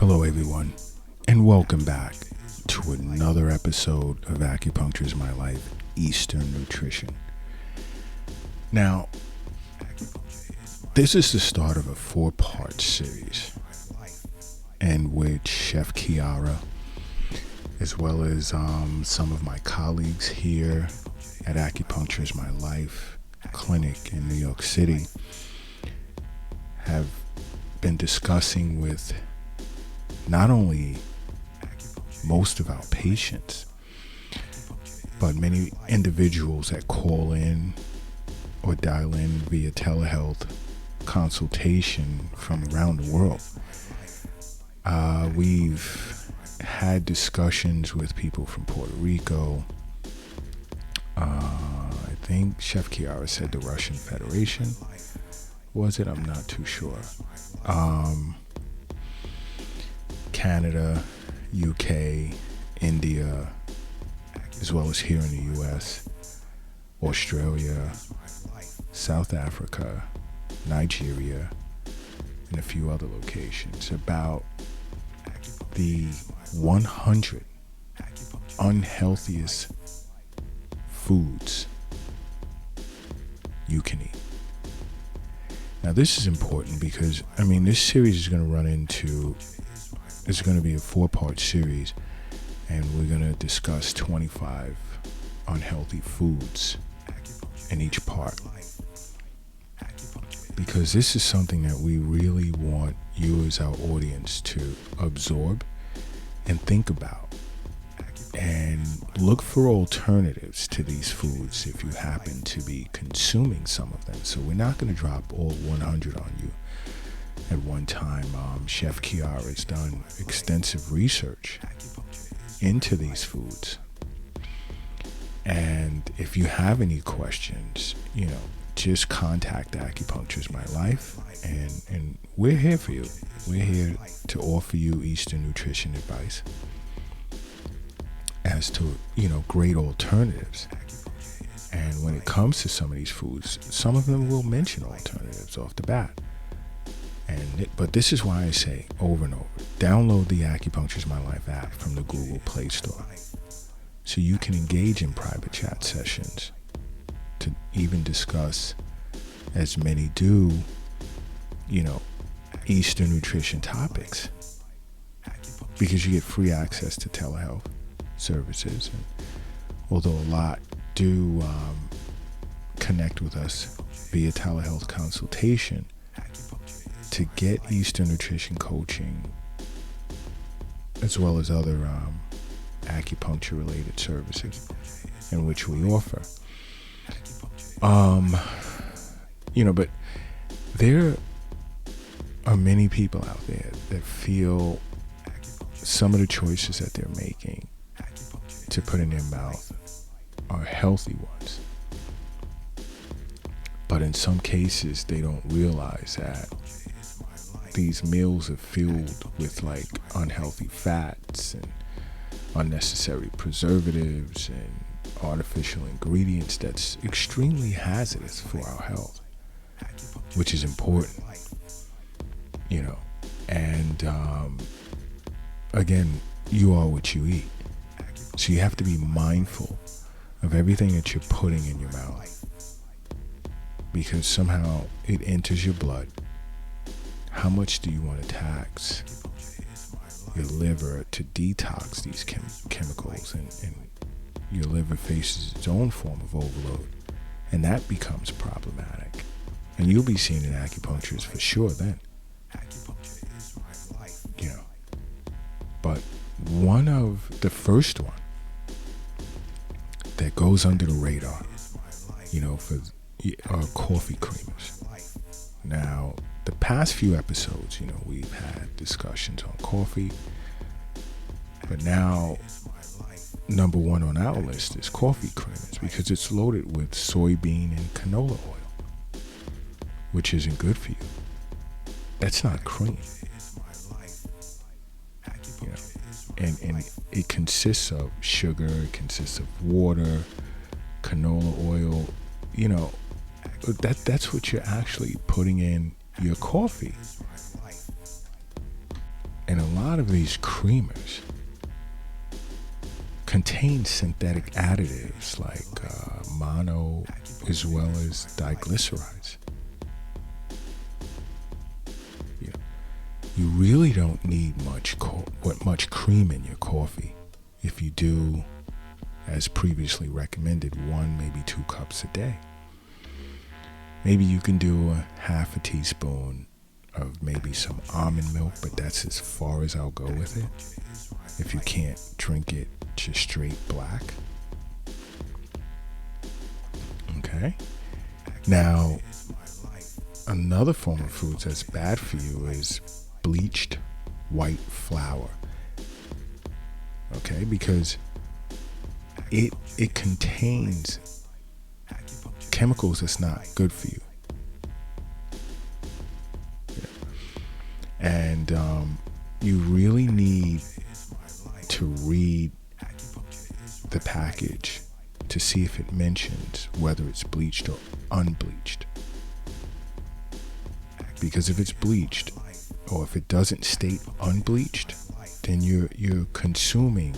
Hello everyone, and welcome back to another episode of Acupuncture is My Life, Eastern Nutrition. Now, this is the start of a 4-part series in which Chef Kiara, as well as some of my colleagues here at Acupuncture is My Life clinic in New York City, have been discussing with not only most of our patients, but many individuals that call in or dial in via telehealth consultation from around the world. We've had discussions with people from Puerto Rico. I think Chef Kiara said the Russian Federation. Was it? I'm not too sure. Canada, UK, India, as well as here in the US, Australia, South Africa, Nigeria, and a few other locations, about the 100 unhealthiest foods you can eat. Now this is important because, this series is going to run into, it's going to be a 4-part series, and we're going to discuss 25 unhealthy foods in each part. Because this is something that we really want you as our audience to absorb and think about. And look for alternatives to these foods if you happen to be consuming some of them. So we're not going to drop all 100 on you at one time. Chef Kiara has done extensive research into these foods. And if you have any questions, just contact Acupuncture is My Life, and we're here for you. We're here to offer you Eastern nutrition advice as to, great alternatives. And when it comes to some of these foods, some of them will mention alternatives off the bat. But this is why I say over and over, download the Acupuncture is My Life app from the Google Play Store so you can engage in private chat sessions to even discuss, as many do, Eastern nutrition topics, because you get free access to telehealth services. And although a lot do connect with us via telehealth consultation, to get Eastern nutrition coaching as well as other acupuncture related services in which we offer, but there are many people out there that feel some of the choices that they're making to put in their mouth are healthy ones. But in some cases, they don't realize that these meals are filled with unhealthy fats and unnecessary preservatives and artificial ingredients that's extremely hazardous for our health, which is important, and again, you are what you eat. So you have to be mindful of everything that you're putting in your mouth, because somehow it enters your blood. How much do you want to tax your liver to detox these chemicals, and your liver faces its own form of overload, and that becomes problematic. And you'll be seeing an acupuncturist for sure then. But the first one that goes under the radar, are coffee creamers. Now, the past few episodes, we've had discussions on coffee, but now number one on our list is coffee creamers, because it's loaded with soybean and canola oil, which isn't good for you. That's not cream. And it consists of sugar, it consists of water, canola oil. That's what you're actually putting in your coffee. And a lot of these creamers contain synthetic additives like mono as well as diglycerides. You really don't need much cream in your coffee. If you do, as previously recommended, 1, maybe 2 cups a day. Maybe you can do a half a teaspoon of maybe some almond milk, but that's as far as I'll go with it. If you can't drink it just straight black. Okay. Now, another form of foods that's bad for you is bleached white flour. Okay, because it contains chemicals that's not good for you. And you really need to read the package to see if it mentions whether it's bleached or unbleached. Because if it's bleached, or if it doesn't state unbleached, then you're consuming,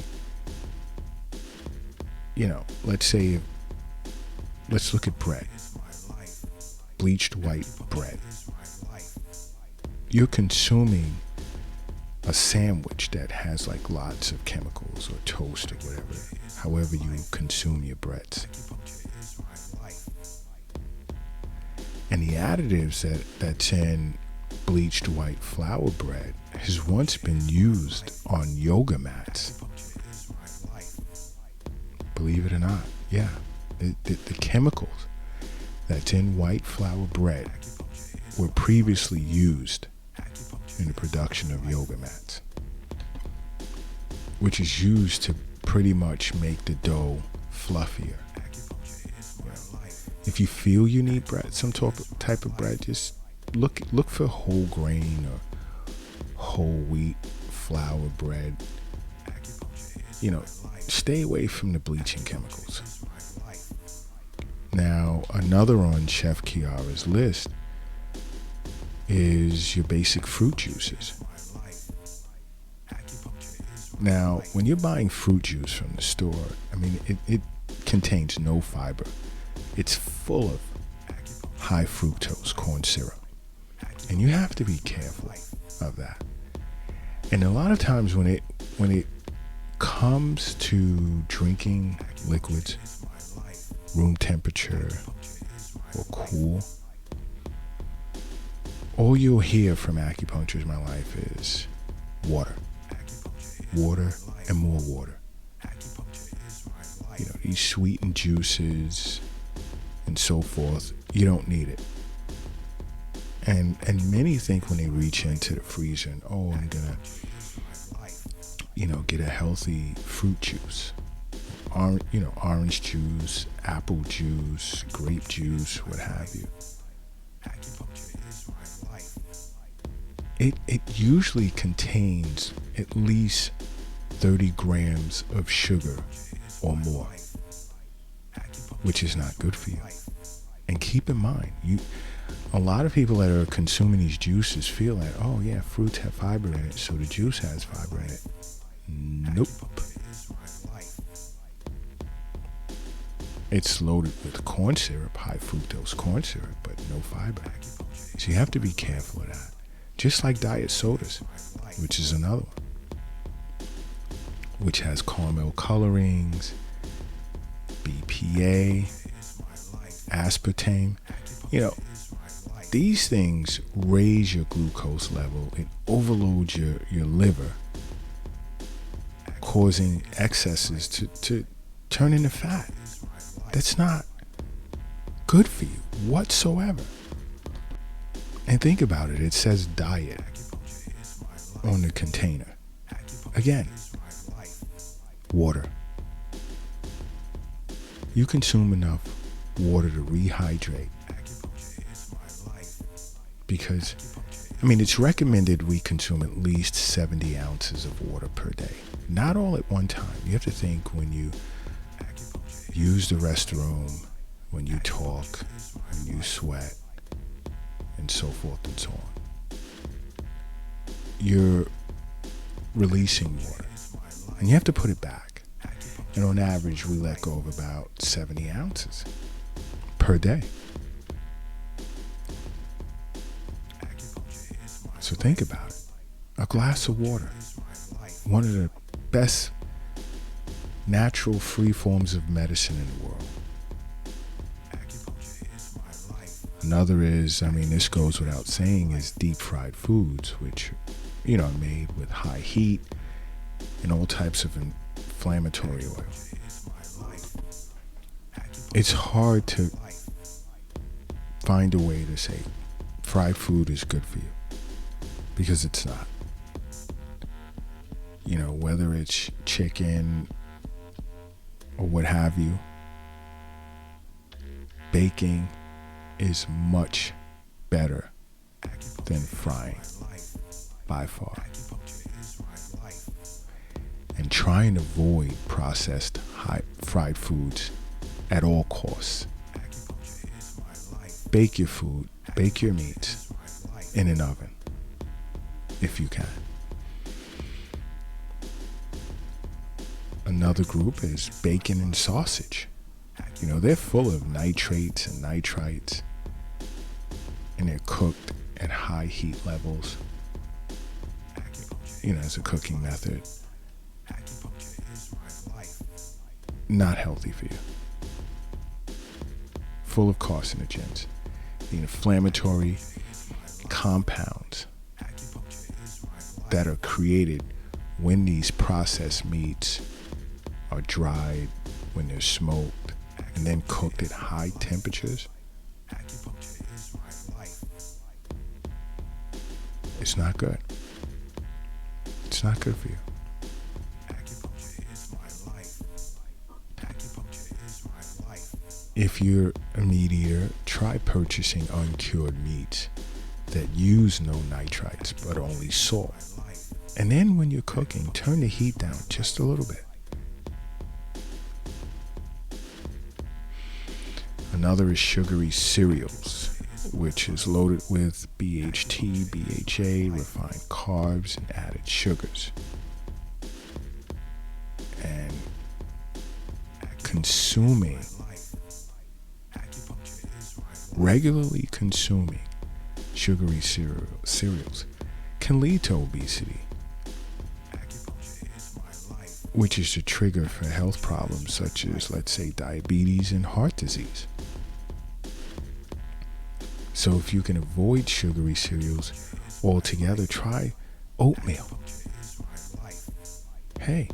let's look at bread. Bleached white bread. You're consuming a sandwich that has like lots of chemicals, or toast, or whatever, however you consume your breads. And the additives that's in bleached white flour bread has once been used on yoga mats. Believe it or not, yeah. The chemicals that's in white flour bread were previously used in the production of yoga mats, which is used to pretty much make the dough fluffier. If you feel you need bread, some type of bread, just look for whole grain or whole wheat flour bread. Stay away from the bleaching chemicals. Now, another on Chef Kiara's list is your basic fruit juices. Now, when you're buying fruit juice from the store, it contains no fiber. It's full of high fructose corn syrup. And you have to be careful of that. And a lot of times when it comes to drinking liquids, room temperature or cool, all you'll hear from Acupuncture is My Life is water. Water and more water. These sweetened juices and so forth, you don't need it. And many think when they reach into the freezer and, I'm gonna, get a healthy fruit juice, orange juice, apple juice, grape juice, what have you. It usually contains at least 30 grams of sugar or more, which is not good for you. And keep in mind, a lot of people that are consuming these juices feel that, fruits have fiber in it, so the juice has fiber in it. Nope. It's loaded with corn syrup, high fructose corn syrup, but no fiber. So you have to be careful of that. Just like diet sodas, which is another one, which has caramel colorings, BPA, aspartame. These things raise your glucose level. It overloads your liver, causing excesses to turn into fat. That's not good for you whatsoever. And think about it. It says diet on the container. Again, water. You consume enough water to rehydrate. Because, it's recommended we consume at least 70 ounces of water per day. Not all at one time. You have to think when you use the restroom, when you talk, when you sweat, and so forth and so on. Your releasing water. And you have to put it back. And on average, we let go of about 70 ounces per day. So think about it. A glass of water, one of the best natural free forms of medicine in the world. Another is, this goes without saying, is deep fried foods, which, are made with high heat and all types of inflammatory oil. It's hard to find a way to say fried food is good for you, because it's not. Whether it's chicken or what have you, baking is much better than frying, by far. And try and avoid processed fried foods at all costs. Bake your food, bake your meats in an oven, if you can. Another group is bacon and sausage. They're full of nitrates and nitrites, and they're cooked at high heat levels, as a cooking method. Not healthy for you. Full of carcinogens, the inflammatory compounds that are created when these processed meats are dried, when they're smoked, and then cooked at high temperatures. It's not good. It's not good for you. If you're a meat eater, try purchasing uncured meats that use no nitrites but only salt. And then when you're cooking, turn the heat down just a little bit. Another is sugary cereals, which is loaded with BHT, BHA, refined carbs, and added sugars. And regularly consuming sugary cereals can lead to obesity, which is the trigger for health problems such as, let's say, diabetes and heart disease. So if you can avoid sugary cereals altogether, try oatmeal. Hey,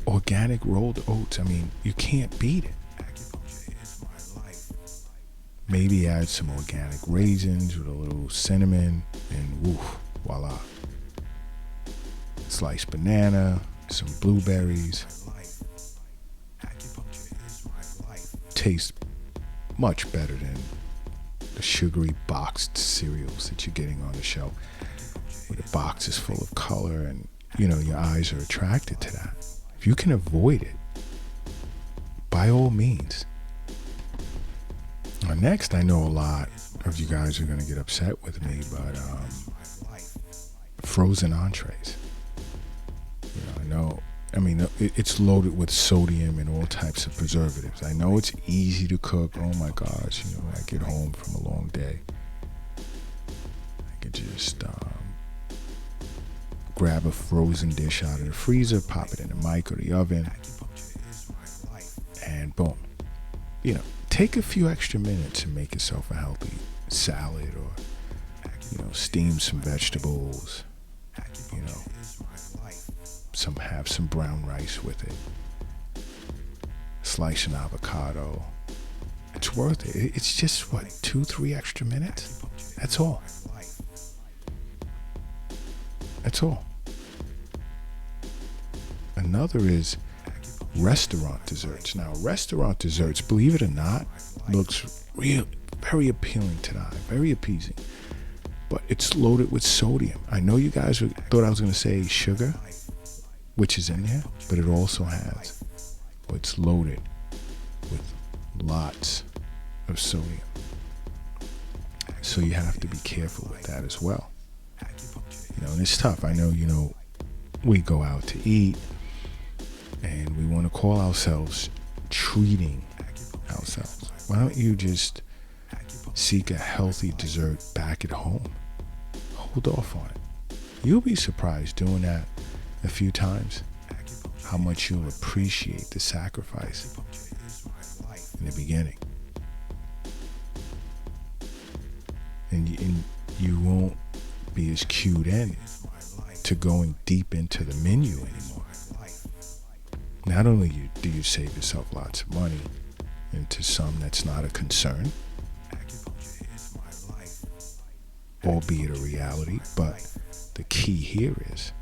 organic rolled oats, you can't beat it. Maybe add some organic raisins with a little cinnamon, and woof, voila. Sliced banana, some blueberries. Tastes much better than the sugary boxed cereals that you're getting on the shelf, where the box is full of color and, your eyes are attracted to that. If you can avoid it, by all means. Next, I know a lot of you guys are going to get upset with me, but frozen entrees. It's loaded with sodium and all types of preservatives. I know it's easy to cook. Oh my gosh, I get home from a long day. I could just grab a frozen dish out of the freezer, pop it in the mic or the oven, and boom. Take a few extra minutes and make yourself a healthy salad, or, steam some vegetables, have some brown rice with it. Slice an avocado. It's worth it. It's just, 2-3 extra minutes? That's all. That's all. Another is restaurant desserts. Now, restaurant desserts, believe it or not, looks very appealing to the eye, very appeasing. But it's loaded with sodium. I know you guys thought I was going to say sugar, which is in there, but it also has. It's loaded with lots of sodium. So you have to be careful with that as well. and it's tough. I know, we go out to eat and we want to call ourselves treating ourselves. Why don't you just seek a healthy dessert back at home? Hold off on it. You'll be surprised doing that a few times how much you'll appreciate the sacrifice in the beginning. And you won't be as cued in to going deep into the menu anymore. Not only do you save yourself lots of money, and to some that's not a concern, albeit a reality, but the key here is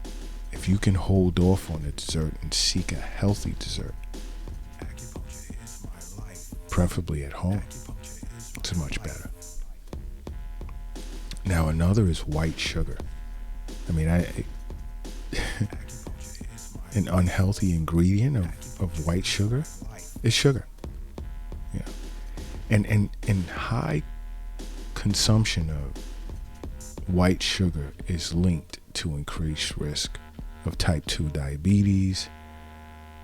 if you can hold off on a dessert and seek a healthy dessert, preferably at home, it's much better. Now another is white sugar. I mean, an unhealthy ingredient of white sugar is sugar. And high consumption of white sugar is linked to increased risk of type 2 diabetes,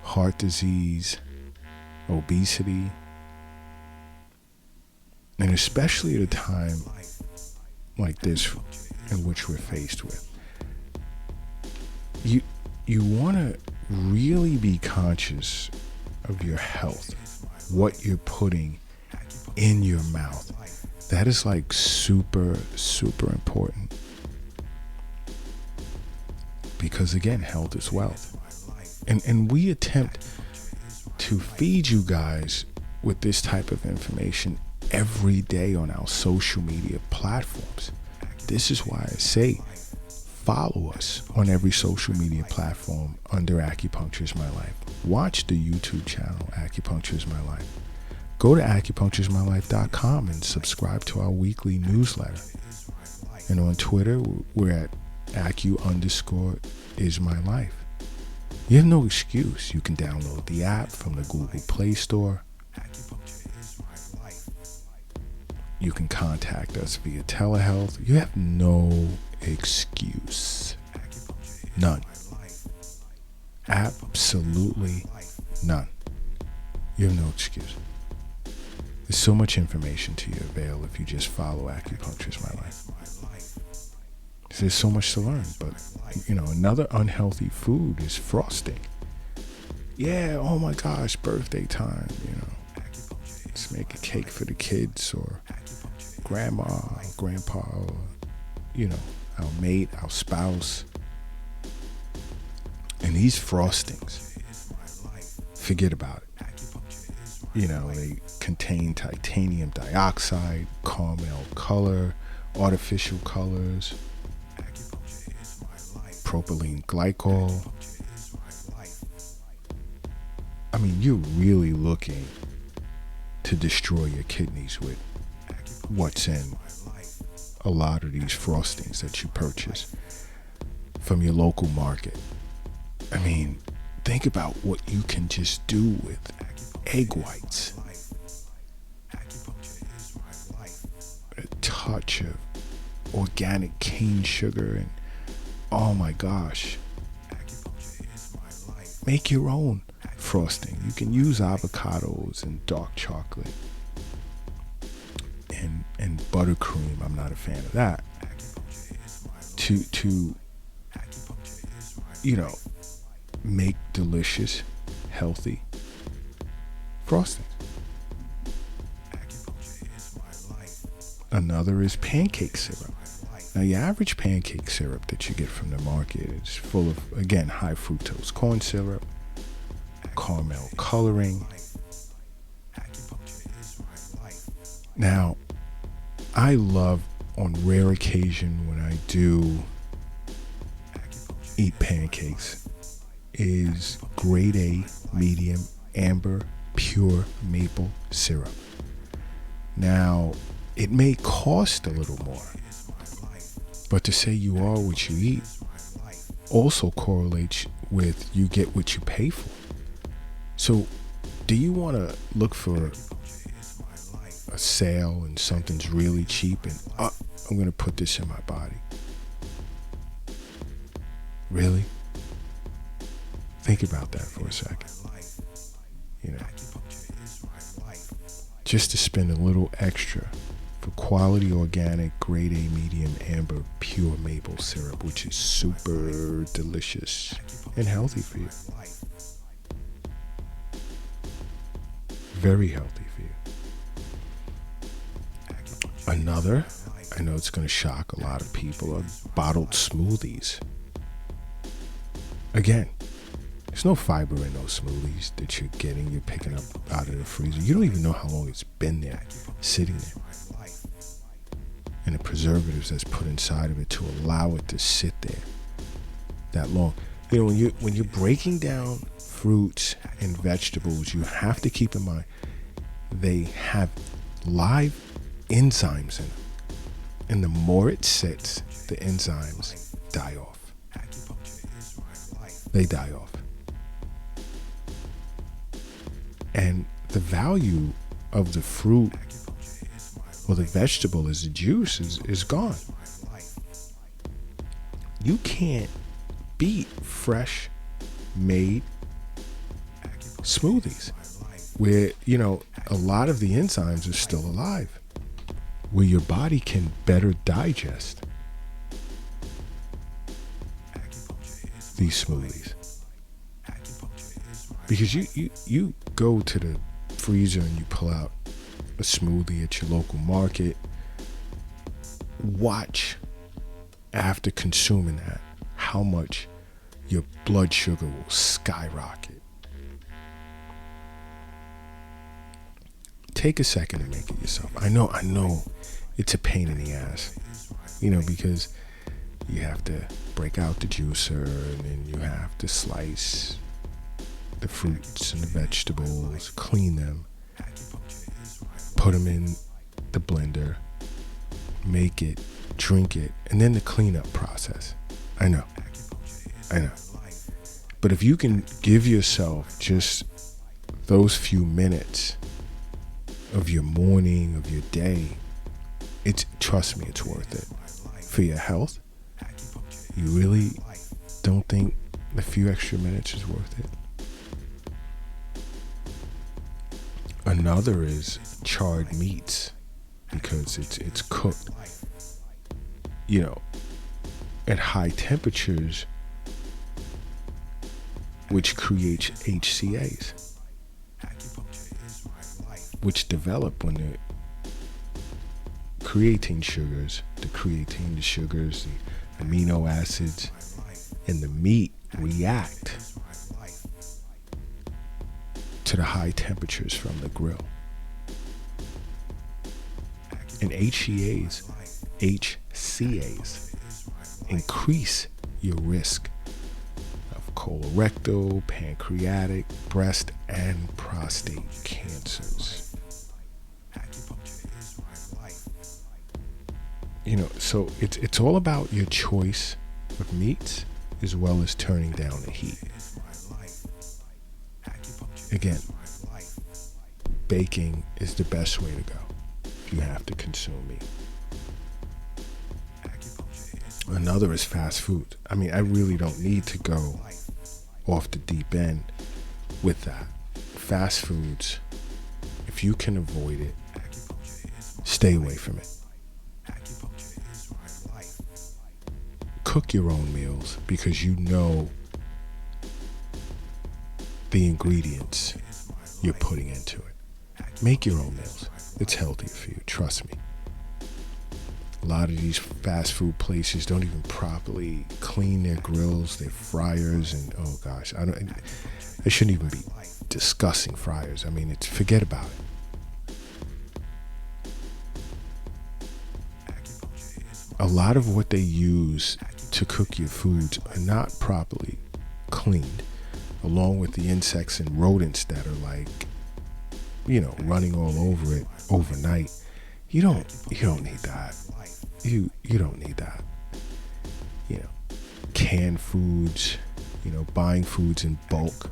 heart disease, obesity, and especially at a time like this in which we're faced with. You want to really be conscious of your health, what you're putting in your mouth. That is like super, super important. Because again, health is wealth. And we attempt to feed you guys with this type of information every day on our social media platforms. This is why I say follow us on every social media platform under Acupuncture is My Life. Watch the YouTube channel Acupuncture is My Life. Go to acupunctureismylife.com and subscribe to our weekly newsletter. And on Twitter, we're at acu_is_my_life. You have no excuse. You can download the app from the Google Play Store. You can contact us via telehealth. You have no excuse. None. Absolutely none. You have no excuse. There's so much information to your avail if you just follow Acupuncture is My Life. There's so much to learn, but another unhealthy food is frosting. Yeah, oh my gosh, birthday time, let's make a cake for the kids or grandma, grandpa, or, our mate, our spouse. And these frostings, forget about it. They contain titanium dioxide, caramel color, artificial colors, propylene glycol. I mean, you're really looking to destroy your kidneys with what's in a lot of these frostings that you purchase from your local market. I mean, think about what you can just do with egg whites. A touch of organic cane sugar and oh my gosh. Make your own frosting. You can use avocados and dark chocolate and buttercream. I'm not a fan of that. To make delicious, healthy frosting. Another is pancake syrup. Now, your average pancake syrup that you get from the market is full of, again, high fructose corn syrup, caramel coloring. Now, I love, on rare occasion when I do eat pancakes, is grade A medium amber pure maple syrup. Now, it may cost a little more, but to say you are what you eat also correlates with you get what you pay for. So, do you want to look for a sale and something's really cheap and I'm going to put this in my body? Really? Think about that for a second. You know, just to spend a little extra for quality organic grade A medium amber pure maple syrup, which is super delicious and healthy for you. Very healthy for you. Another, I know it's going to shock a lot of people, are bottled smoothies. Again, there's no fiber in those smoothies that you're picking up out of the freezer. You don't even know how long it's been there, sitting there. And the preservatives that's put inside of it to allow it to sit there that long. You know, when you're breaking down fruits and vegetables, you have to keep in mind they have live enzymes in them. And the more it sits, the enzymes die off. They die off. And the value of the fruit or the vegetable as the juice is gone. You can't beat fresh made smoothies where, you know, a lot of the enzymes are still alive, where your body can better digest these smoothies. Because you go to the freezer and you pull out a smoothie at your local market. Watch after consuming that how much your blood sugar will skyrocket. Take a second to make it yourself. I know it's a pain in the ass, you know, because you have to break out the juicer and then you have to slice the fruits and the vegetables, clean them, put them in the blender, make it, drink it, and then the cleanup process. I know. But if you can give yourself just those few minutes of your morning, of your day, trust me, it's worth it. For your health, you really don't think the few extra minutes is worth it? Another is charred meats, because it's cooked, you know, at high temperatures, which creates HCAs, which develop when the creatine sugars, the amino acids, and the meat react to the high temperatures from the grill. And HCAs increase your risk of colorectal, pancreatic, breast, and prostate cancers. You know, so it's all about your choice of meats as well as turning down the heat. Again, baking is the best way to go if you have to consume meat. Another is fast food. I mean, I really don't need to go off the deep end with that. Fast foods, if you can avoid it, stay away from it. Cook your own meals because you know the ingredients you're putting into it. Make your own meals. It's healthier for you, trust me. A lot of these fast food places don't even properly clean their grills, their fryers, and oh gosh, I shouldn't even be discussing fryers. I mean, forget about it. A lot of what they use to cook your foods are not properly cleaned, along with the insects and rodents that are like, you know, running all over it overnight. You don't need that. You don't need that. You know, canned foods, you know, buying foods in bulk.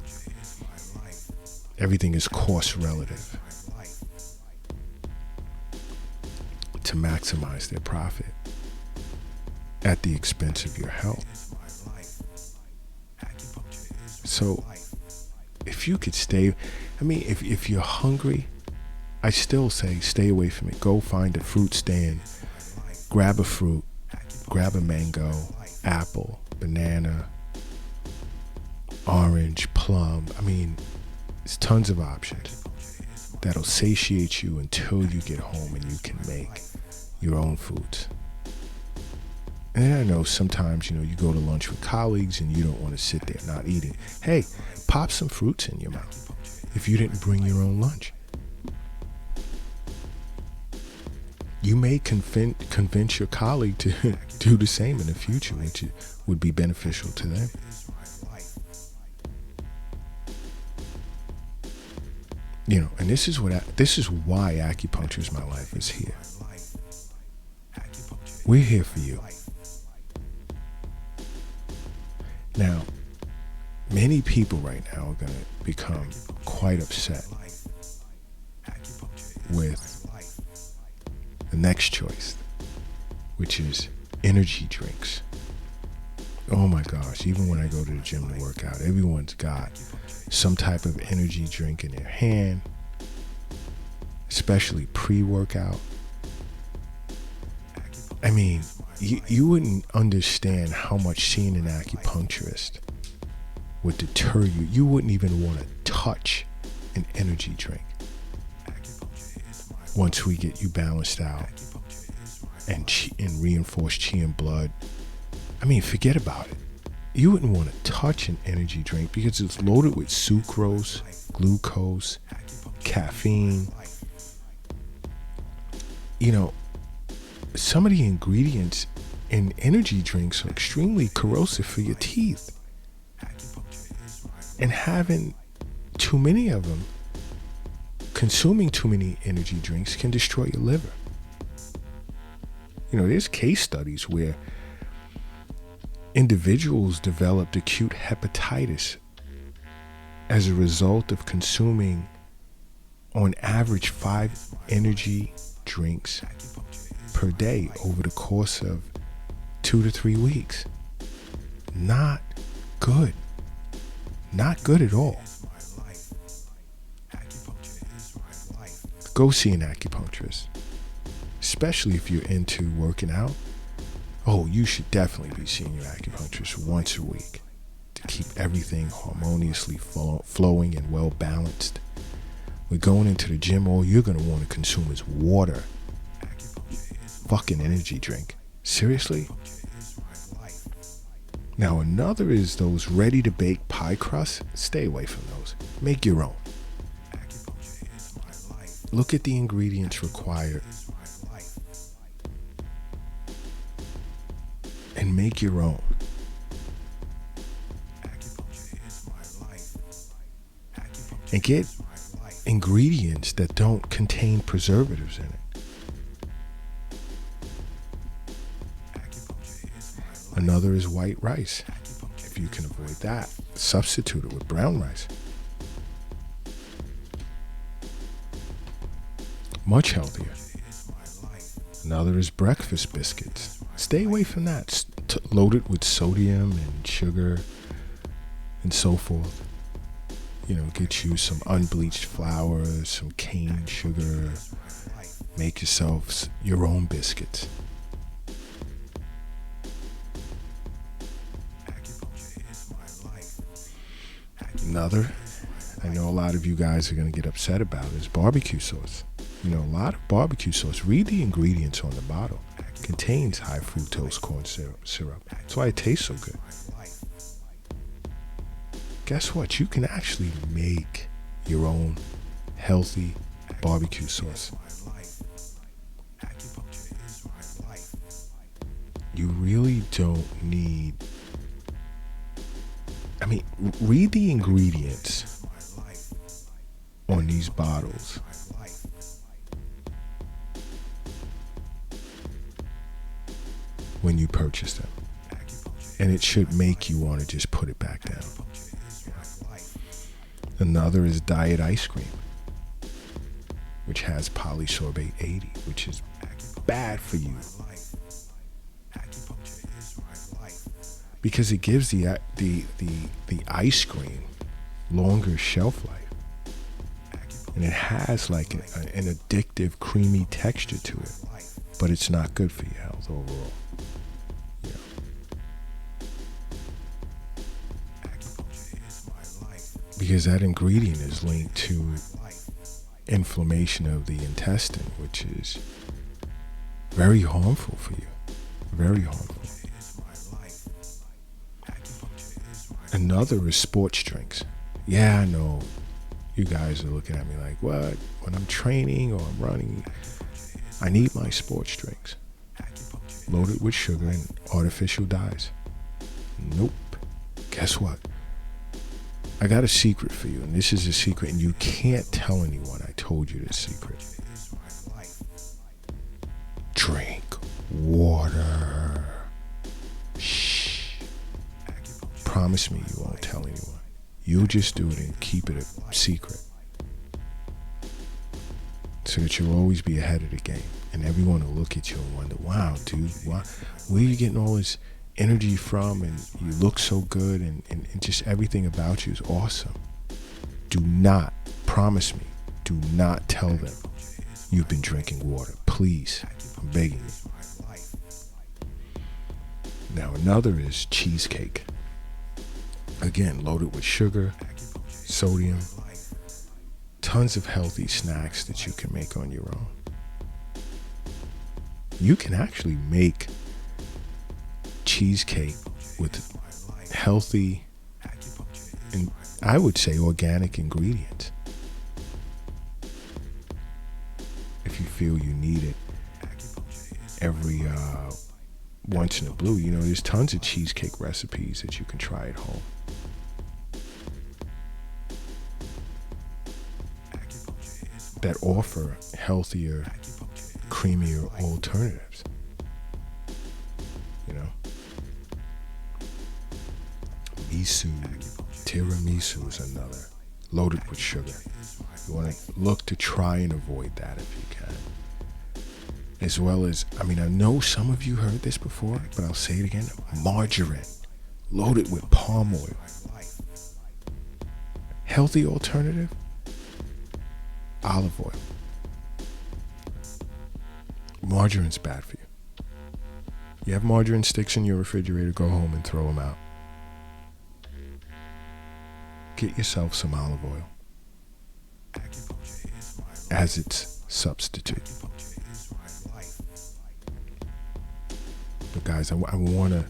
Everything is cost relative to maximize their profit at the expense of your health. So if you could stay, if you're hungry, I still say stay away from it. Go find a fruit stand, grab a fruit, grab a mango, apple, banana, orange, plum. There's tons of options that'll satiate you until you get home and you can make your own foods. And I know sometimes, you go to lunch with colleagues and you don't want to sit there not eating. Hey, pop some fruits in your mouth if you didn't bring your own lunch. You may convince your colleague to do the same in the future, which would be beneficial to them. And this is why Acupuncture is My Life is here. We're here for you. Now, many people right now are going to become quite upset with the next choice, which is energy drinks. Oh my gosh, even when I go to the gym to work out, everyone's got some type of energy drink in their hand, especially pre-workout. You wouldn't understand how much seeing an acupuncturist would deter you. You wouldn't even want to touch an energy drink once we get you balanced out and reinforced chi and blood. Forget about it. You wouldn't want to touch an energy drink because it's loaded with sucrose, glucose, caffeine. Some of the ingredients in energy drinks are extremely corrosive for your teeth. And having too many of them, consuming too many energy drinks can destroy your liver. There's case studies where individuals developed acute hepatitis as a result of consuming on average 5 energy drinks per day over the course of 2 to 3 weeks. Not good. Not good at all. Go see an acupuncturist, especially if you're into working out. Oh, you should definitely be seeing your acupuncturist once a week to keep everything harmoniously flowing and well balanced. We're going into the gym, all you're going to want to consume is water. Fucking energy drink. Seriously? Now another is those ready to bake pie crusts. Stay away from those. Make your own. Look at the ingredients required and make your own. And get ingredients that don't contain preservatives in it. Another is white rice. If you can avoid that, substitute it with brown rice. Much healthier. Another is breakfast biscuits. Stay away from that. Loaded with sodium and sugar and so forth. Get you some unbleached flour, some cane sugar. Make yourself your own biscuits. Another, I know a lot of you guys are going to get upset about, is barbecue sauce. A lot of barbecue sauce, read the ingredients on the bottle, contains high fructose corn syrup. That's why it tastes so good. Guess what? You can actually make your own healthy barbecue sauce. You really don't need... read the ingredients on these bottles. When you purchase them. And it should make you want to just put it back down. Another is diet ice cream, which has polysorbate 80, which is bad for you. because it gives the ice cream longer shelf life. And it has like an addictive, creamy texture to it. But it's not good for your health overall. Yeah. Because that ingredient is linked to inflammation of the intestine, which is very harmful for you. Very harmful. Another is sports drinks. Yeah, I know. You guys are looking at me like, what? When I'm training or I'm running, I need my sports drinks. Loaded with sugar and artificial dyes. Nope. Guess what? I got a secret for you, and this is a secret, and you can't tell anyone I told you this secret. Drink water. Shh. Promise me you won't tell anyone. You'll just do it and keep it a secret. So that you'll always be ahead of the game. And everyone will look at you and wonder, wow, dude, where are you getting all this energy from? And you look so good, and just everything about you is awesome. Do not, promise me, do not tell them you've been drinking water. Please, I'm begging you. Now another is cheesecake. Again, loaded with sugar, sodium, tons of healthy snacks that you can make on your own. You can actually make cheesecake with healthy, and I would say organic ingredients. If you feel you need it every once in a blue, there's tons of cheesecake recipes that you can try at home. That offer healthier, creamier alternatives. Miso, tiramisu is another, loaded with sugar. You want to look to try and avoid that if you can. As well as, I know some of you heard this before, but I'll say it again, margarine, loaded with palm oil. Healthy alternative, olive oil. Margarine's bad for you. You have margarine sticks in your refrigerator, go home and throw them out. Get yourself some olive oil as its substitute. But guys, I want to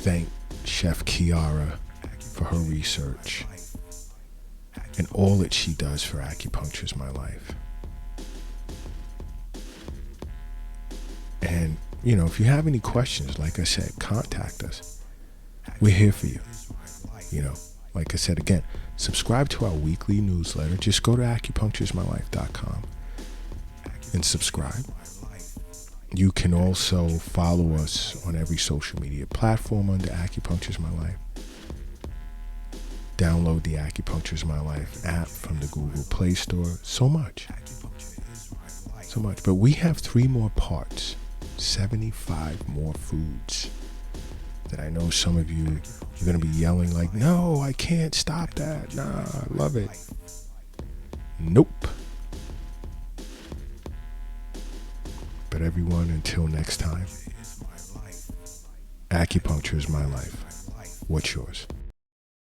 thank Chef Kiara for her research and all that she does for Acupuncture is My Life. And, if you have any questions, like I said, contact us. We're here for you. Like I said again, subscribe to our weekly newsletter. Just go to acupuncturesmylife.com and subscribe. You can also follow us on every social media platform under Acupuncture's My Life. Download the Acupuncture's My Life app from the Google Play Store. So much. But we have 3 more parts, 75 more foods that I know some of you are going to be yelling like, no, I can't stop that. Nah, I love it. Nope. But everyone, until next time, Acupuncture is my life. What's yours?